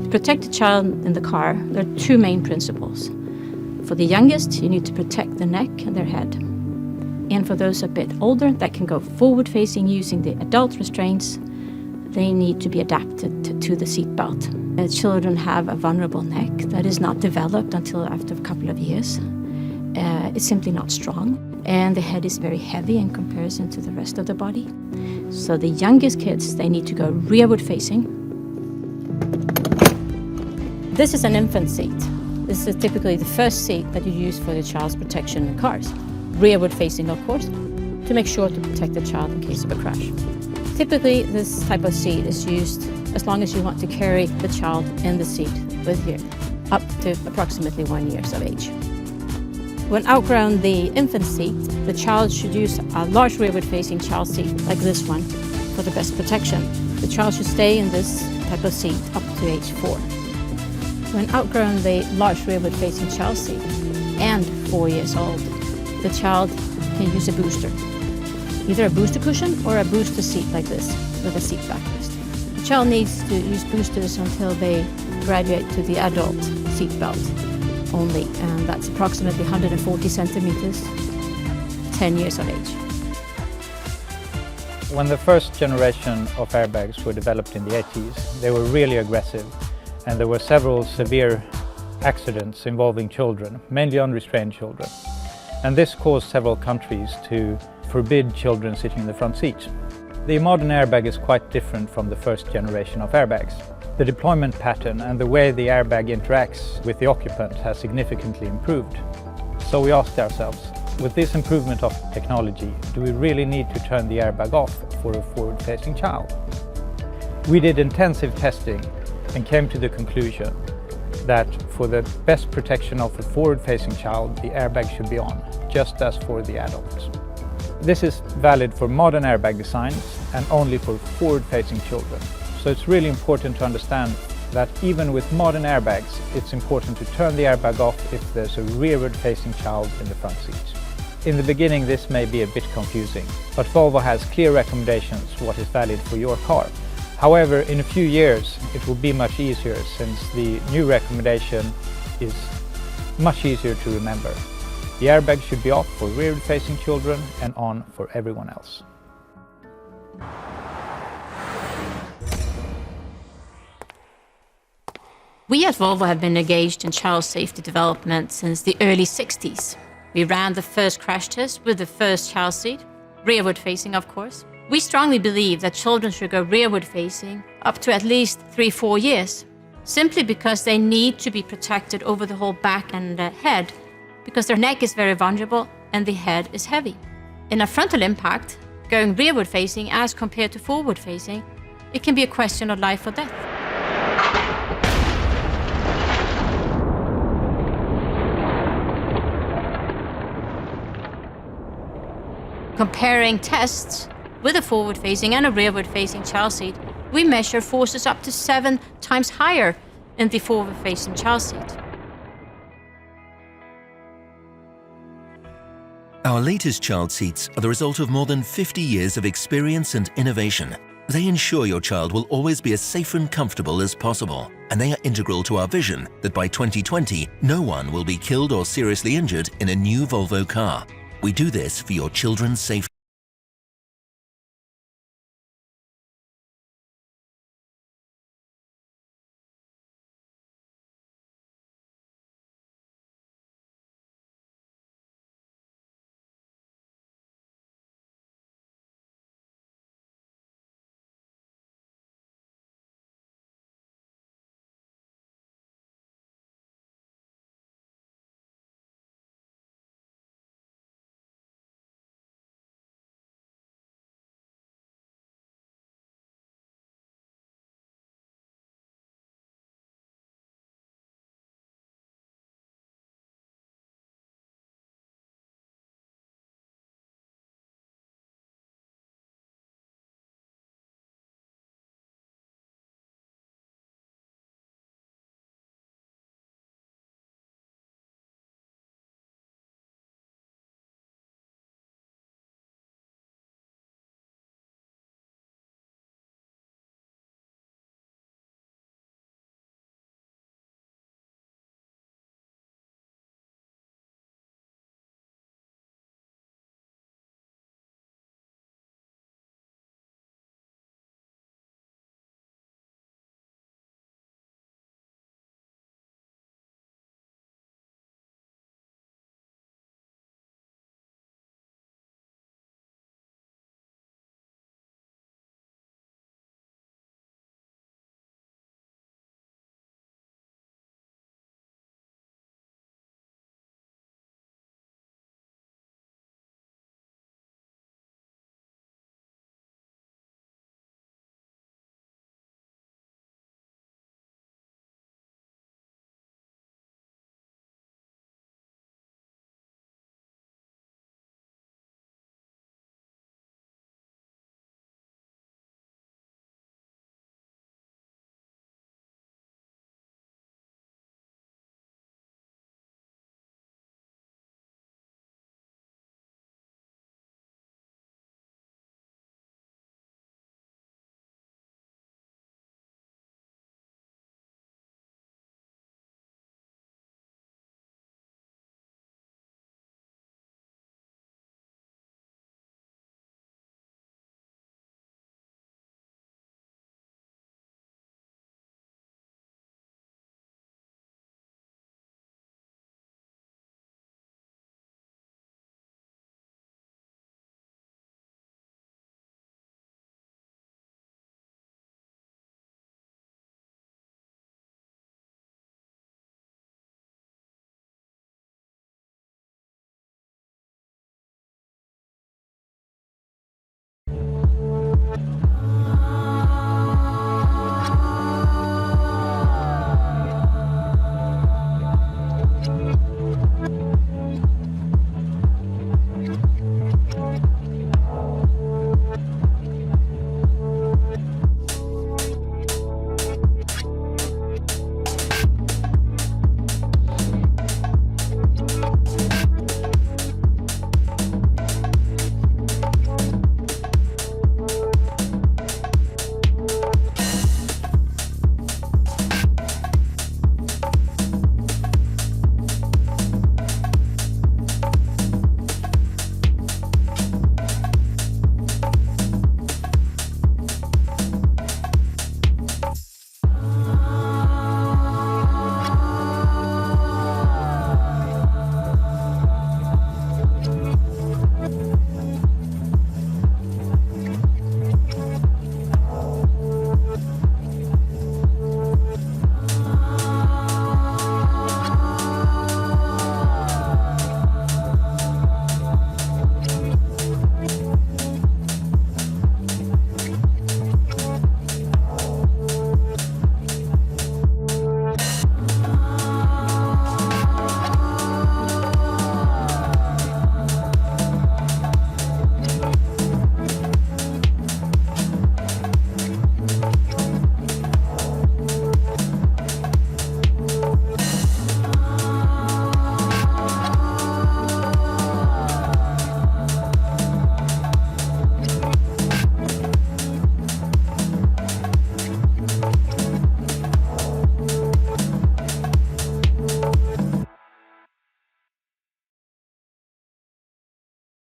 To protect the child in the car, there are two main principles. For the youngest, you need to protect the neck and their head. And for those a bit older that can go forward-facing using the adult restraints, they need to be adapted to the seat belt. Children have a vulnerable neck that is not developed until after a couple of years. It's simply not strong, and the head is very heavy in comparison to the rest of the body. So the youngest kids, they need to go rearward-facing. This is an infant seat. This is typically the first seat that you use for the child's protection in cars. Rearward-facing, of course, to make sure to protect the child in case of a crash. Typically, this type of seat is used as long as you want to carry the child in the seat with you, up to approximately 1 year of age. When outgrown the infant seat, the child should use a large rearward-facing child seat like this one for the best protection. The child should stay in this type of seat up to age 4. When outgrown the large rearward-facing child seat and 4 years old, the child can use a booster. Either a booster cushion or a booster seat like this with a seat backrest. The child needs to use boosters until they graduate to the adult seat belt only, and that's approximately 140 centimeters, 10 years of age. When the first generation of airbags were developed in the 80s, they were really aggressive, and there were several severe accidents involving children, mainly unrestrained children. And this caused several countries to forbid children sitting in the front seat. The modern airbag is quite different from the first generation of airbags. The deployment pattern and the way the airbag interacts with the occupant has significantly improved. So we asked ourselves, with this improvement of technology, do we really need to turn the airbag off for a forward-facing child? We did intensive testing and came to the conclusion that for the best protection of a forward-facing child, the airbag should be on, just as for the adults. This is valid for modern airbag designs and only for forward-facing children. So it's really important to understand that even with modern airbags, it's important to turn the airbag off if there's a rearward-facing child in the front seat. In the beginning, this may be a bit confusing, but Volvo has clear recommendations what is valid for your car. However, in a few years, it will be much easier since the new recommendation is much easier to remember. The airbag should be off for rearward-facing children and on for everyone else. We at Volvo have been engaged in child safety development since the early 60s. We ran the first crash test with the first child seat, rearward-facing of course. We strongly believe that children should go rearward-facing up to at least 3-4 years, simply because they need to be protected over the whole back and head, because their neck is very vulnerable and the head is heavy. In a frontal impact, going rearward-facing as compared to forward-facing, it can be a question of life or death. Comparing tests with a forward-facing and a rearward-facing child seat, we measure forces up to 7 times higher in the forward-facing child seat. Our latest child seats are the result of more than 50 years of experience and innovation. They ensure your child will always be as safe and comfortable as possible, and they are integral to our vision that by 2020, no one will be killed or seriously injured in a new Volvo car. We do this for your children's safety.